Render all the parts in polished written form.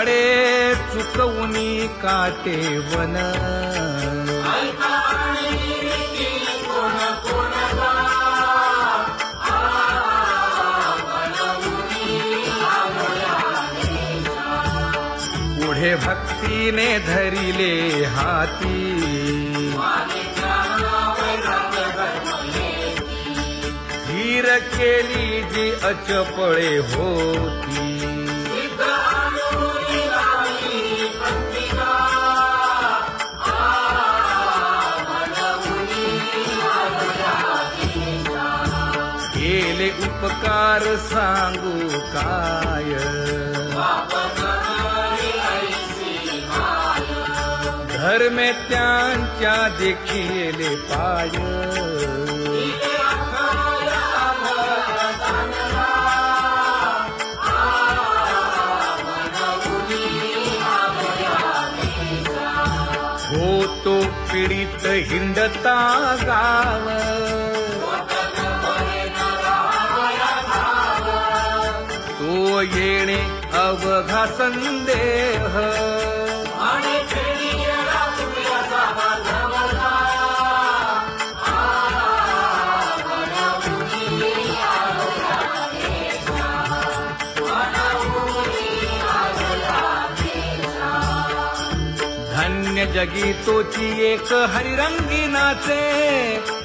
फळे चुकवूनी काटे वन पुढे भक्तीने धरिले हाती धीर केली जी अचपळे होती केले उपकार सांगू काय धर्मे त्यांच्या देखिले पाय होतो पीडित हिंडता गाव तो येणे अवघा संदेह धन्य जगी तोची एक हरिरंगी नाचे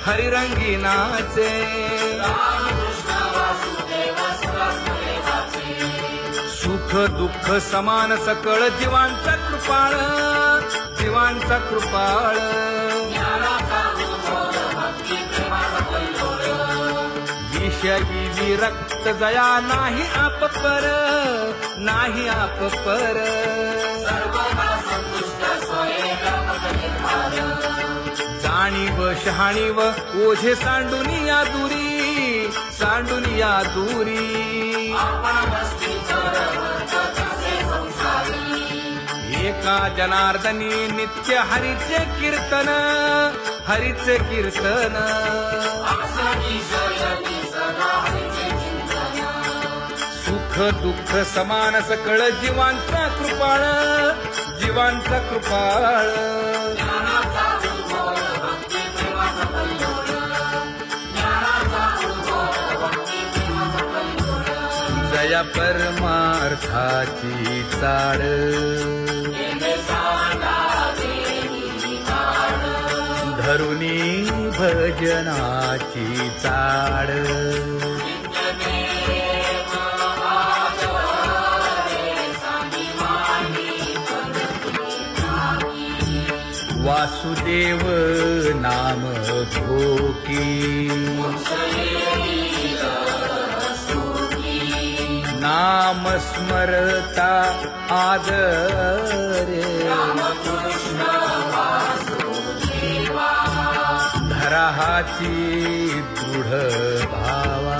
हरिरंगी नाचे सुख दुःख समान सकळ जीवांचा कृपाळ जीवांचा कृपाळ विषयी विरक्त जया नाही आप पर नाही आप पर जाणीव शहाणीव ओझे सांडुनिया दूरी एका जनार्दनी नित्य हरीचे कीर्तन सुख दुःख समान सकळ जीवांचा कृपाळ जया परमार्थाची चाड धरुनी भजनाची चाड वासुदेव नाम घोकी नाम स्मरता आदरे धराहाची दृढ भावा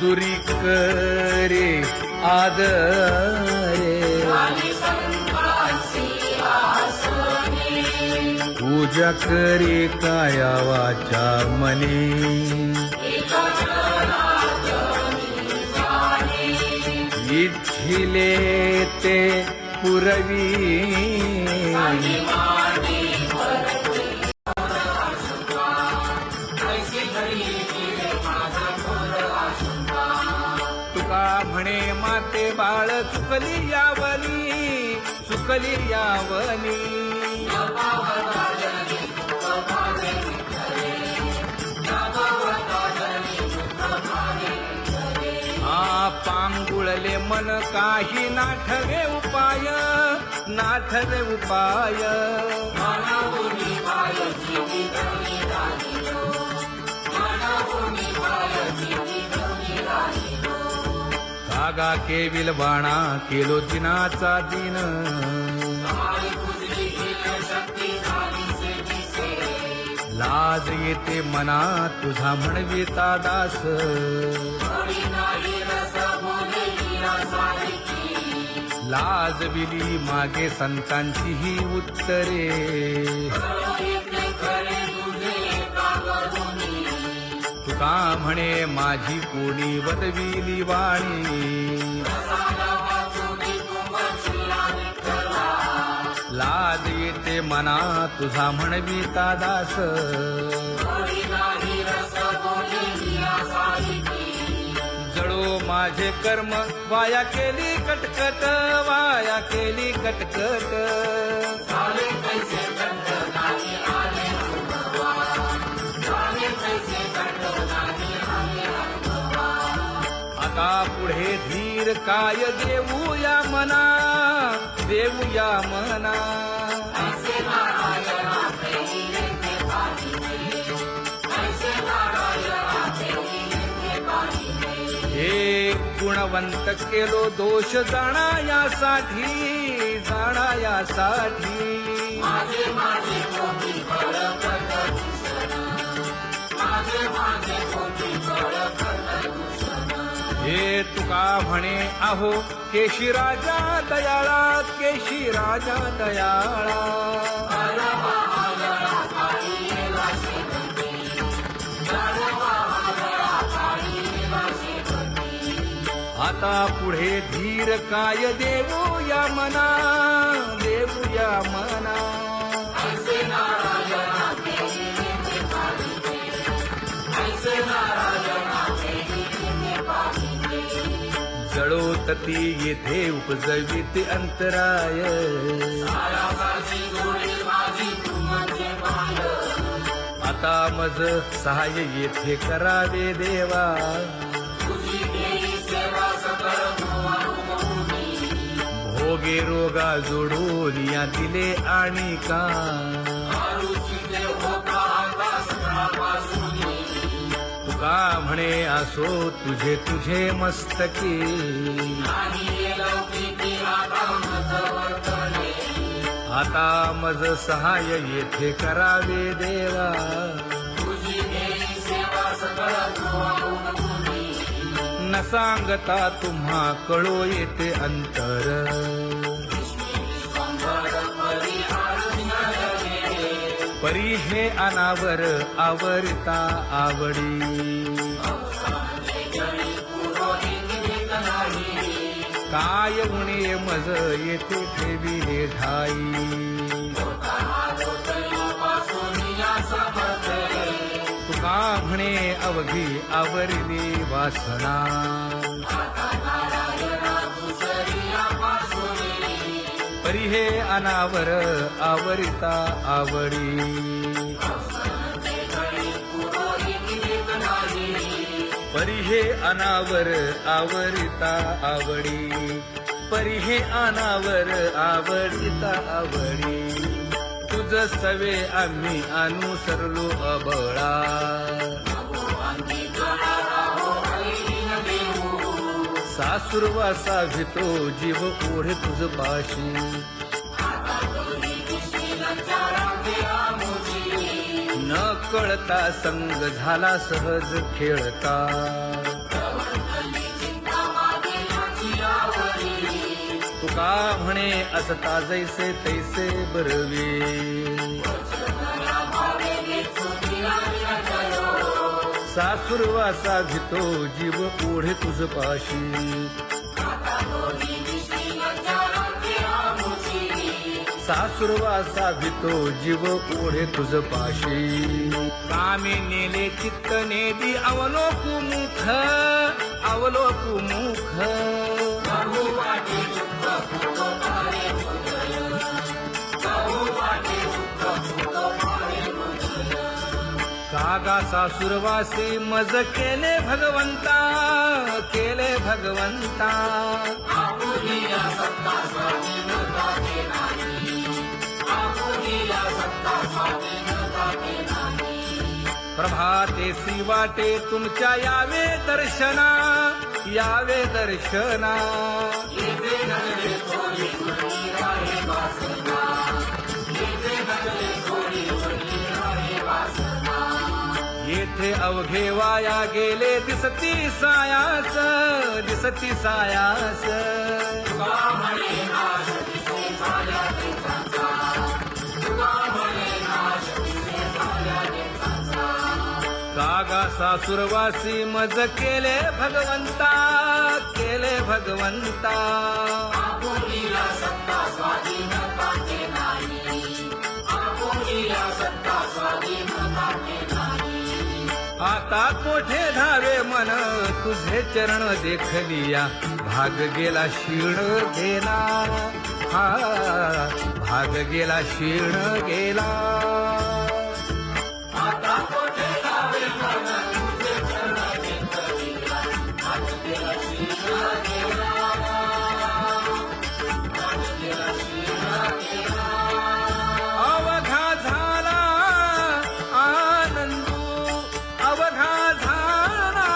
दुरी करे आदरे पूजा करे काया वाचा मने इच्छिले ते पुरवी तुका म्हणे माते बाळ चुकली यावनी पांगुळले मन काही नाठवे उपाय कागा केविल बाणा केलो दिनाचा दिन लाज येते मना तुझा म्हणविता दास लाज विली मागे संतांची ही उत्तरे तुका म्हणे माझी कोणी वदविली वाणी लाज येते मना तुझा म्हणविता दास जळो माझे कर्म वाया केली कटकट वाया केली कटकट आता पुढे धीर काय देऊया मना देऊया मना हे गुणवंत केलो दोष जाणायासाठी हे तुका म्हणे आहो केशी राजा दयाळा केशी राजा दयाळा आता पुढे धीर काय देऊया मना देऊया मना जळोतती येथे उपजविते अंतराय आता मज सहाय्य येथे करावे देवा भोगे रोगा जोडून या दिले आणि का तुका म्हणे असो तुझे तुझे मस्तकी आता मज सहाय्य येथे करावे देवा न सांगता तुम्हा कळो येते अंतर परी हे अनावर आवरता आवडी काय उणे मज येथे ठेविले ठाई तुका म्हणे अवघी आवरली वासना परी हे अनावर आवरिता आवडी परी हे अनावर आवरिता आवडी परी हे अनावर आवरिता आवडी तुझ सवे आम्ही अनुसरलो अबळा सासुरवासा भितो जीव ओढे तुझ पाशी न कळता संग झाला सहज खेळता तुका म्हणे असता जैसे तैसे बरवे सासुरवासा भितो जीव ओढे तुझ पाशी सासुरवासा भितो जीव ओढे तुझ पाशी कामे नेले चित्त नेदी अवलोकु मुख अवलोकु मुख कागा सासुरवासी मज केले भगवंता प्रभातेसी वाटे तुमच्या यावे दर्शना येथे अवघे वाया गेले दिसती सायास आगासासुरवासी मज केले भगवंता, केले भगवंता. आपुलीला सत्ता स्वाधीनता के नाही, आपुलीला सत्ता स्वाधीनता के नाही. आता कोठे धावे मन तुझे चरण देखलिया, भाग गेला क्षीण गेला, हा भाग गेला क्षीण गेला. आता कोठे जावे मन तुझे चरण देखलिया, भाग गेला क्षीण गेला, भाग गेला क्षीण गेला. अवघा झाला आनंदू, अवघा झाला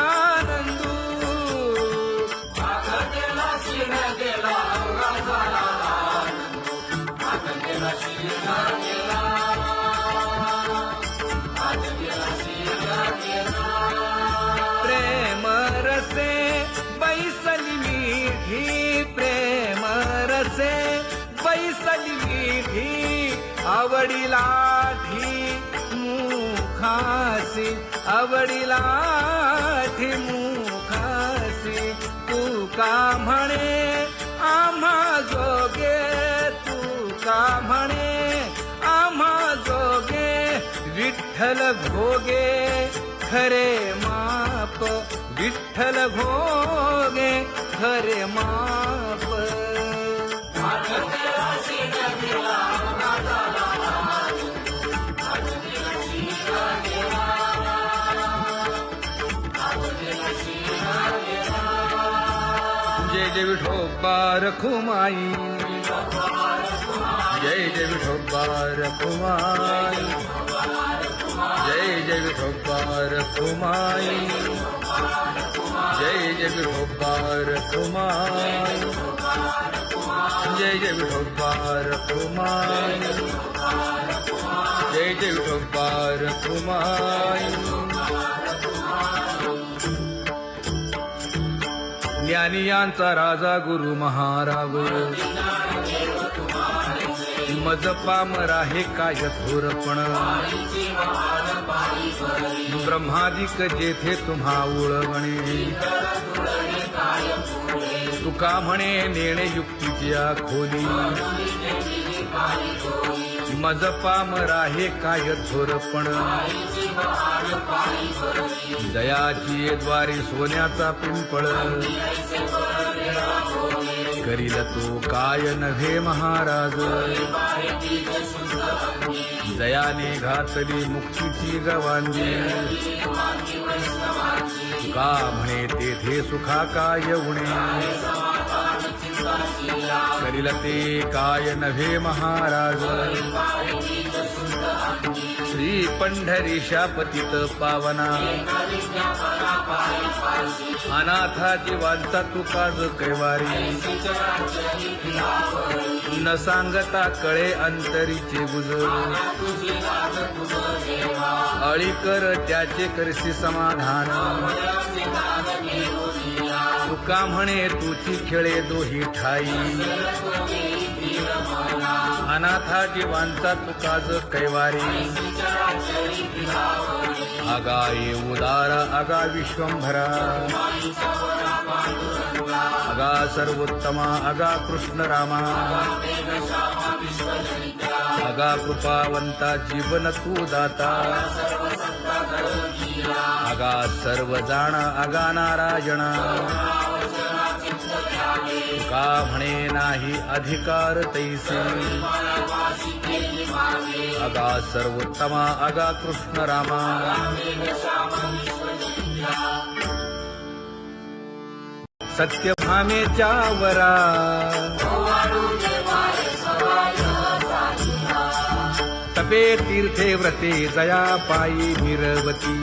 आनंदू. भाग गेला क्षीण गेला, अवघा झाला आनंद, भाग गेला क्षीण गेला, भाग गेला क्षीण गेला. प्रेम रसे बैसली मीठी, प्रेम रसे बैसली मीठी, आवडीला ठी मुखासी, आवडीला ठी मुखासी. तू का म्हणे आम्हा जोगे, तू का म्हणे आम्हा जोगे, विठ्ठल भोगे खरे माप, विठ्ठल भोगे खरे माप. भाग गेला क्षीण गेला, अवघा झाला आनंद, भाग गेला क्षीण गेला, भाग गेला क्षीण गेला. जय जय विठोबा रखुमाई, जय जय विठोबा रखुमाई, जय जय विठोबा रखुमाई, जय जय विठोबा रखुमाई, जय जय विठोबा रखुमाई, जय जय विठोबा रखुमाई. ज्ञानियांचा राजा गुरु महाराज, मज पामरा हे काय थोरपण, ब्रह्मादिक जेथे तुम्हा उळवणे. तुका म्हणे नेणे युक्तीच्या खोली, मज पामरा हे काय थोरपण. दयाची द्वारी सोन्याचा पिंपळ, करील तो काय नव्हे महाराज. दयाने घातली मुक्तीची गवांगी, का म्हणे तेथे सुखा काय उणे. करील ते काय नव्हे महाराज. श्री पंढरीशा पतित पावना, अनाथा जीवांचा तुकाज कैवारी. न सांगता कळे अंतरीचे गुज, अळी कर त्याचे करसी समाधान. तुका म्हणे तुची खेळे दोही ठाई, अनाथा जीवांचा तुकाज कैवारी. आगा ये उदार आगा विश्वंभरा, आगा सर्वोत्तमा आगा कृष्ण रामा. आगा कृपावंता जीवन तू दाता, आगा सर्व जाणा आगा नारायणा. का म्हणे नाही अधिकार तैसे, आगा सर्वोत्तमा आगा कृष्ण रामा. सत्यभामेच्या वरा, तपे तीर्थे व्रते जया पायी मिरवती.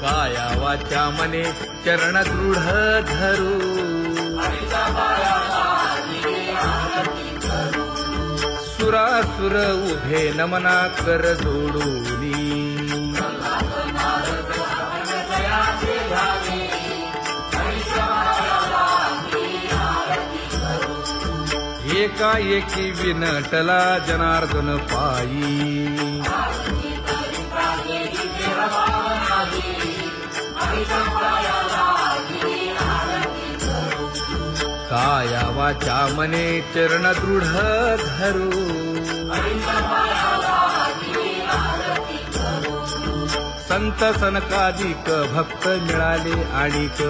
काया वाचा मने चरण दृढ धरू, सुरासुर उभे नमना कर जोडूनी. एकाएकी विनटला जनार्दन पायी काया वाचा मने चरण दृढ धरू संत सनकादिक भक्त मिळाले आणिक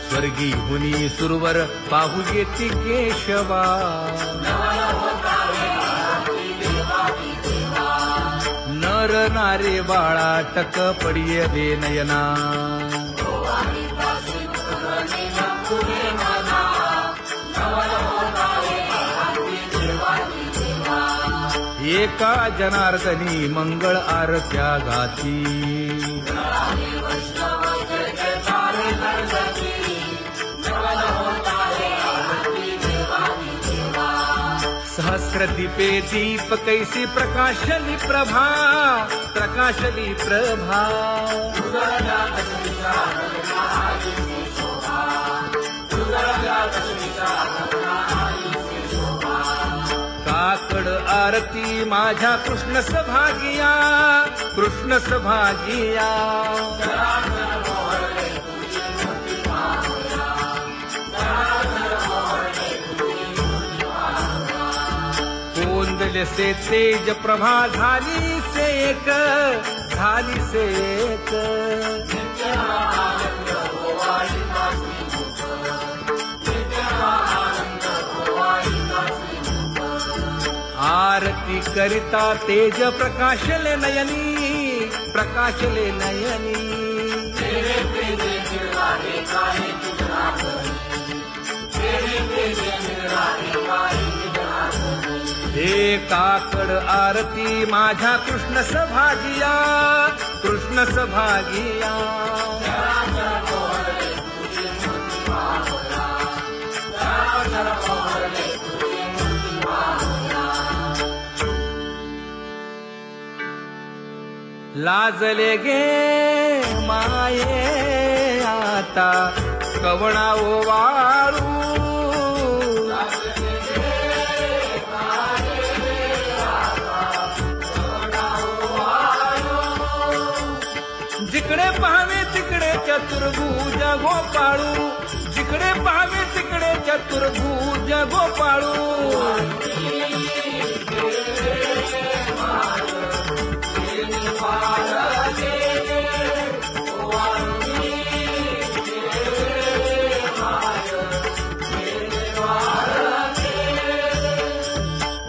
स्वर्गी मुनी सुरवर पाहू येती केशवा नर नारे बाळा टक पडिये दे नयना एका जनार्दनी मंगळ आरत्या गाती सहस्र दीपे दीप कैसी प्रकाशली प्रभा प्रकाशली प्रभा काकड आरती माझ्या कृष्ण सभागिया कृष्ण सभागिया कोंदले से तेज प्रभा झाली से एक झाली से एक आरती करिता तेज प्रकाशले नयनी प्रकाशले नयनी हे काकड आरती माझ्या कृष्ण सभागिया कृष्ण सभागिया लाजले गे माये आता कवणा ओवाळू जिकडे पाहावे तिकडे चतुर्भुज गोपाळू जिकडे पाहावे तिकडे चतुर्भुज गोपाळू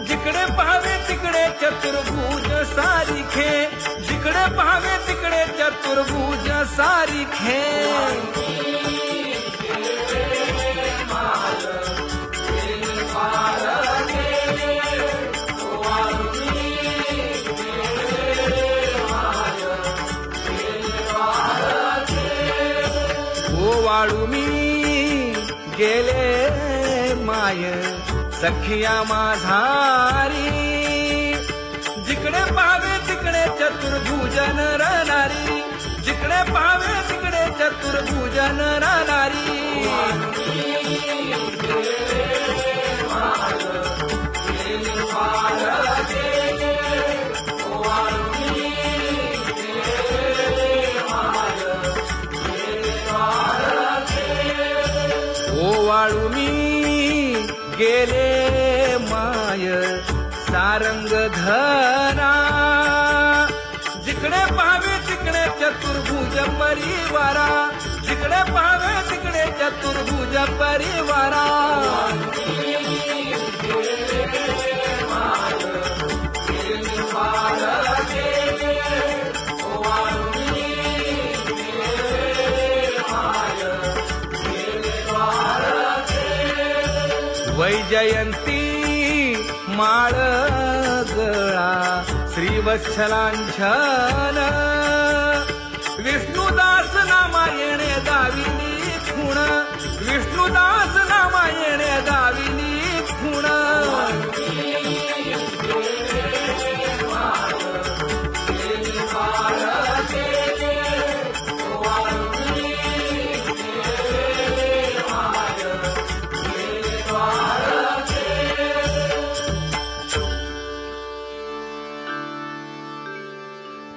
जिकडे पाहावे तिकडे चतुर्भुज सारिखे जिकडे पाहावे तिकडे चतुर्भुज सारिखे ओवाळू मी गेले माय सखिया माझारी जिकडे पाहावे तिकडे चतुर्भुज नरनारी जिकडे पाहावे तिकडे चतुर्भुज नरनारी ओवाळू मी गेले माय सारंग धरा जिकडे पाहावे तिकडे चतुर्भुज परिवारा जिकडे पाहावे तिकडे चतुर्भुज परिवारा वैजयंती माळ गळा श्रीवत्सलांछन विष्णुदास नामायणे दाविनी खूण विष्णुदास नामायणे दाविनी खूण Hare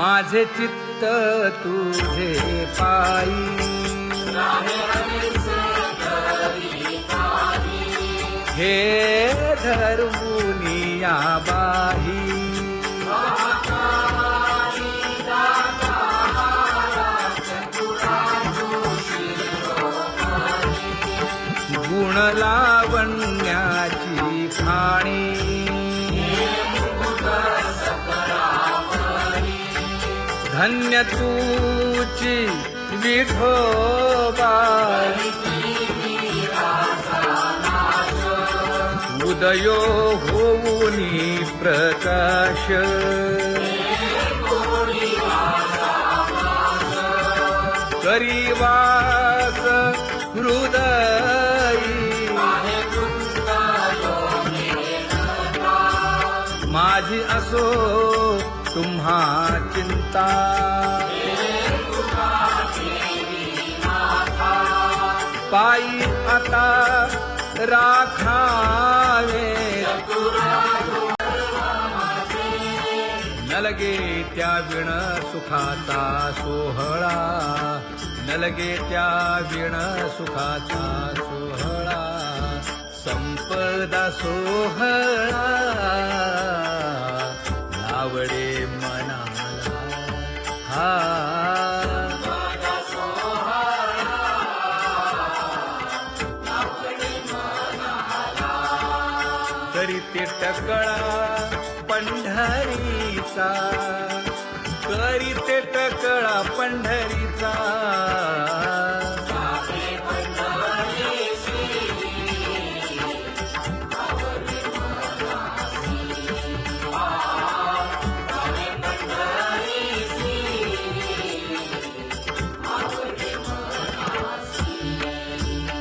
माझे चित्त तुझे पायी हे धर्मुनिया बाही गुण लावण्याची खाणी धन्य तुची विठोबा उदयो होऊनी प्रकाश करीवास हृदयी माझी असो तुम्हा चिंता पायी आता राखावे न लगे त्या विण सुखाचा सोहळा न लगे त्या विण सुखाचा सोहळा संपदा सोहळा आवडे मनाला हा करीते टकळा पंढरीचा करीते टकळा पंढरीचा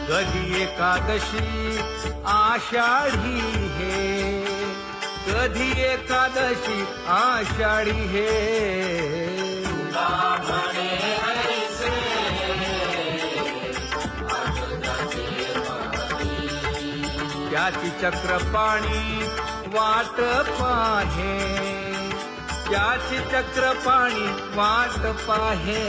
कधी एकादशी आषाढी हे कधी एकादशी आषाढी हे त्याची चक्रपाणी वाट पाहे त्याची चक्रपाणी वाट पाहे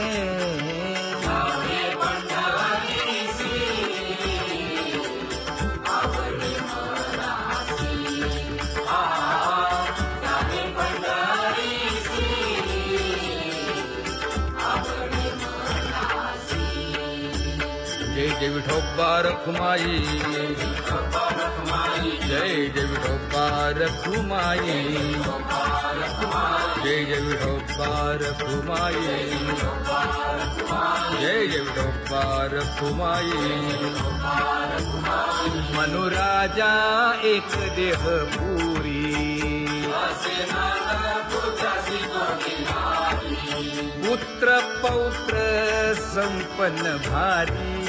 जय जय विठोबा रखुमाई जय जय विठोबा रखुमाई जय जय विठोबा रखुमाई जय जय विठोबा रखुमाई मनुराजा एक देह पुरी पुत्र पौत्र संपन्न भारी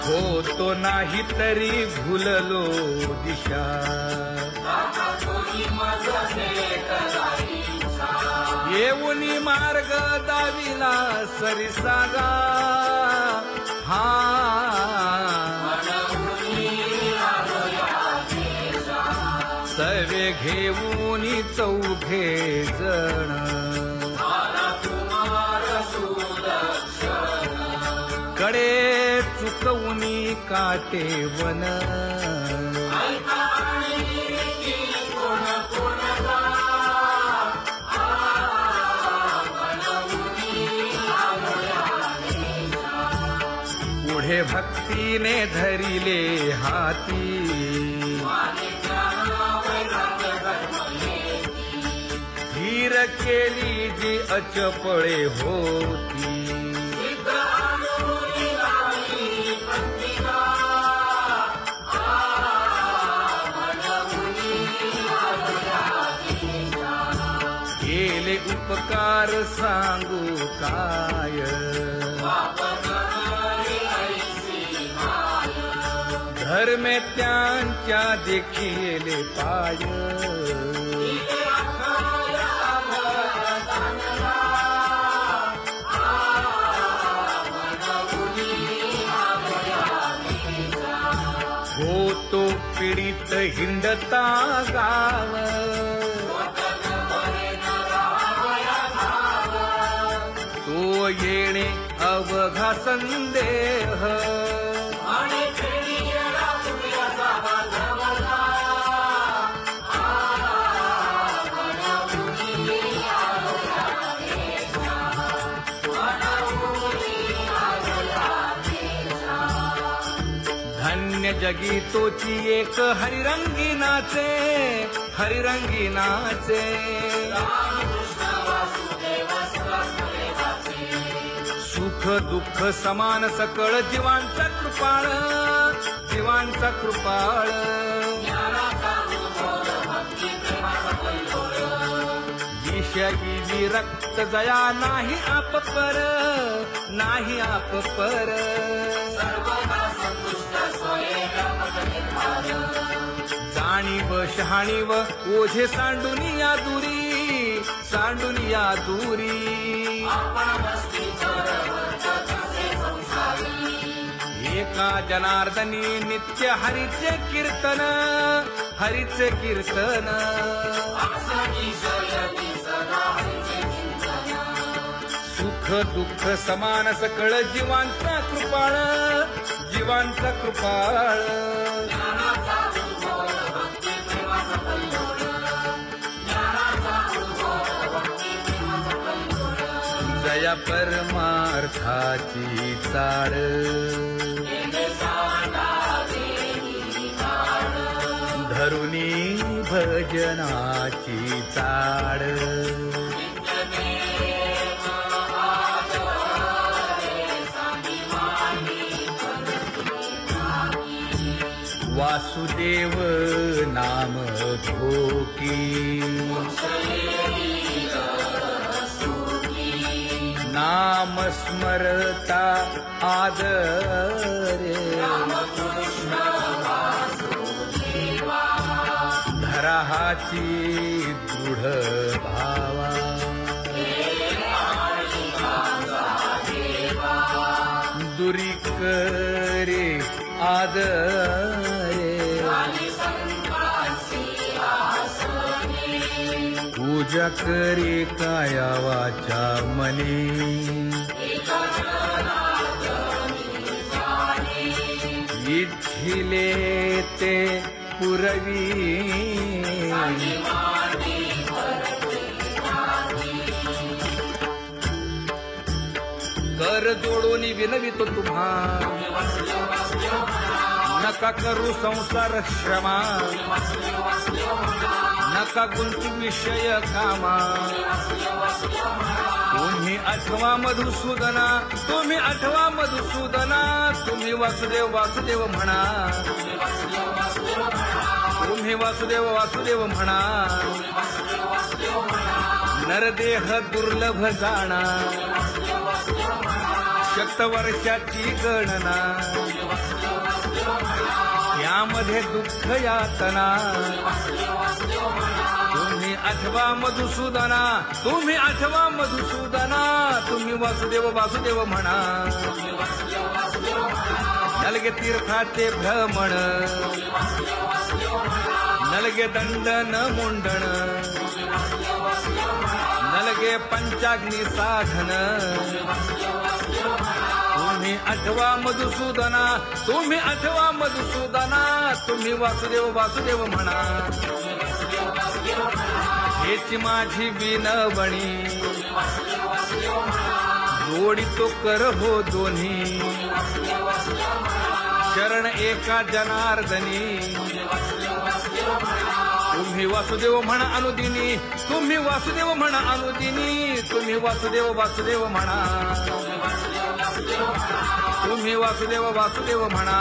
हो तो नाही तरी भुललो दिशा येऊनी मार्ग दाविला सरिसागा हा सर्वे घेऊनी चौघे जण कडे चुकवूनी काटे वन पुढे भक्तीने धरिले हाती धीर केली जी अचपळे होती केले उपकार सांगू काय धर्मे त्यांच्या देखिले पाय तो पीडित हिंडता गाव, तो येणे अवघा संदेह, धन्य जगी तोची एक हरिरंगी नाचे, हरिरंगी नाचे. सुख दुःख समान सकळ जीवांचा कृपाळ, जीवांचा कृपाळ. विषयी विरक्त जया नाही आपपर, नाही आपपर. जाणीव शहाणीव ओझे सांडुनिया दुरी, सांडुनिया दुरी. एका जनार्दनी नित्य हरीचे कीर्तन, हरीचे कीर्तन. सुख दुःख समान सकळ जीवांचा कृपाळ, जीवांचा कृपाळ. जया परमार्थाची चाळ, धरुनी भजनाची चाळ. वासुदेव नाम घोकी, नाम स्मरता आदरे. धराहाची दृढ भावा, दुरी करे आदरे. पूजा करे काया वाचा मनी, इच्छिले ते पुरवी. कर जोडून विनवितो तुम्हा, नका करू संसार श्रमा. नका गुंतू विषय कामा. तुम्ही आठवा मधुसूदना, तुम्ही आठवा मधुसूदना. तुम्ही वासुदेव वासुदेव म्हणा, तुम्ही वासुदेव वासुदेव म्हणा. नरदेह दुर्लभ जाणा, शतवर्षाची गणना. यामध्ये दुःख यातना. तुम्ही आठवा मधुसूदना, तुम्ही आठवा मधुसूदना. तुम्ही वासुदेव वासुदेव म्हणा. नलगे तीर्थाचे भ्रमण, नलगे दंडन मुंडण. नलगे पंचाग्नी साधन. तुम्ही आठवा मधुसूदना, तुम्ही आठवा मधुसूदना. तुम्ही वासुदेव वासुदेव म्हणा. हेची माझी विनवणी, जोडितो कर हो दोन्ही. शरण एका जनार्दनी. तुम्ही वासुदेव म्हणा अनुदिनी, तुम्ही वासुदेव म्हणा अनुदिनी. तुम्ही वासुदेव वासुदेव म्हणा. तुम्ही वासुदेव वासुदेव म्हणा.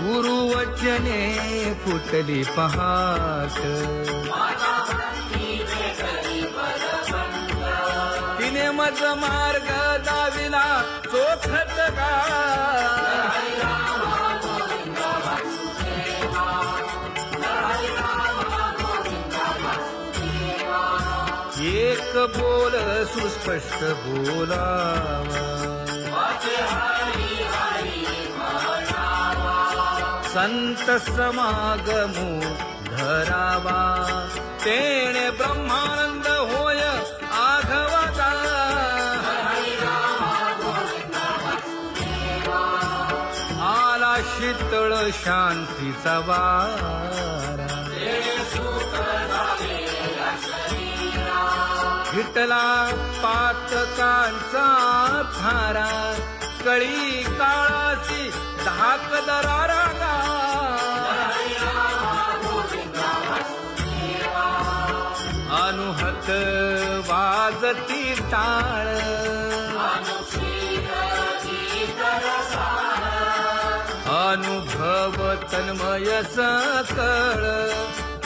गुरुवचने फुटली पहाट. तिने मज मार्ग दाविला चोखत का. बोल सुस्पष्ट बोलावा. संत समागमो धरावा तेणे ब्रह्मानंद होय आघवाचा. आला शीतळ शांतीचा वारा. विठला पातकांचा थारा कळी काळाची धाक दरारा. अनुहत वाजती टाळ अनुभव तन्मय सकळ.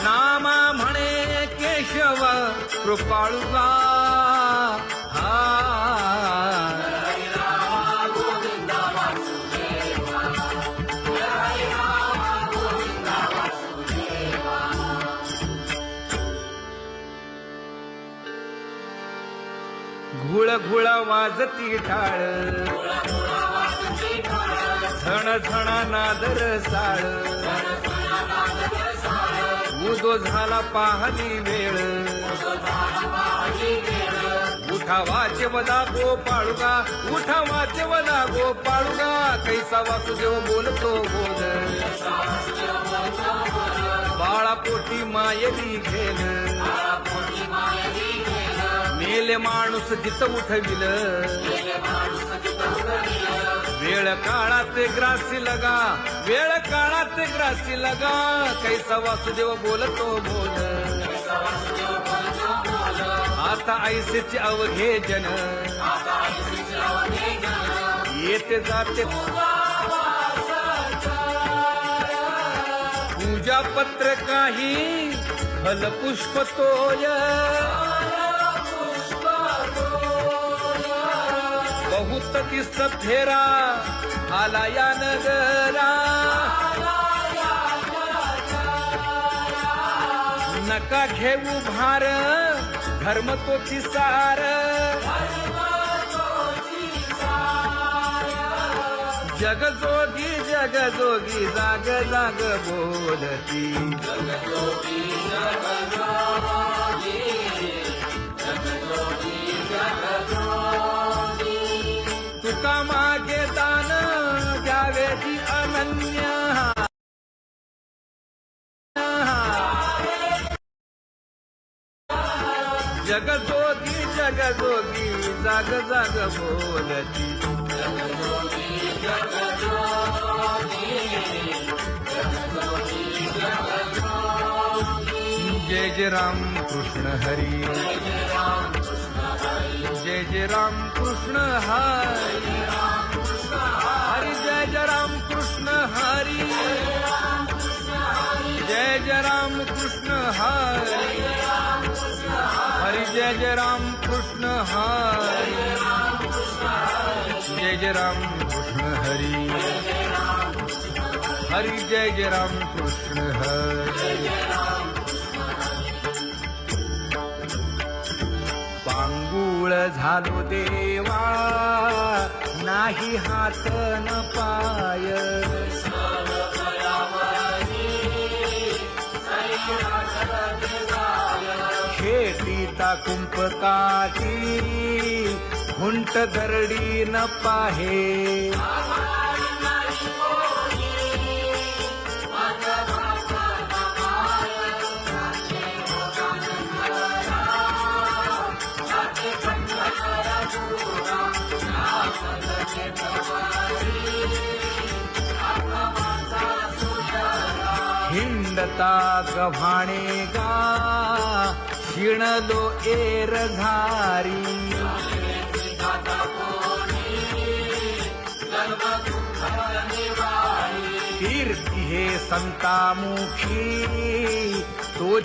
नामा म्हणे केशव कृपाळुगा. घुळ घुळ वाजती टाळ झण झण नादर साळ. उदो झाला पाहली वेळ उठा वाचवला गोपाळुगा. उठा वाचवला गोपाळुगा. कैसा वासुदेव बोलतो बोल बाळा पोटी मायली घेल. मेले माणूस जित उठविल वेळ काळात ग्रासी लगा. वेळ काळात ग्रासी लगा. कैसा वासुदेव बोलतो बोल आता ऐसेचे अवघे जन येते जाते पूजा पत्र काही फलपुष्प तोय. बहुत दिस फेरा आला या नगरा. नका घेऊ भार धर्म तोची सार. जगजोगी जगजोगी जाग जाग बोलती. तुका मागे दान द्यावेची अनन्य. जगजोगी जगजोगी जाग जाग बोलती. जय जय राम कृष्ण हरी. जय जय राम कृष्ण हरी. हरी जय जय राम कृष्ण हरी. जय जय राम कृष्ण हरी. हरी जय जय राम कृष्ण हरी. जय जय राम कृष्ण हरी. हरी जय जय राम कृष्ण हरी. पांगुळ झालो देवा नाही हात न पाय. खेटीता कुंपकाठी हुंट दरडी न पाहे. हिंडता गव्हाणे गा शिणलो एर घारी. कीर्ती हे संतामुखी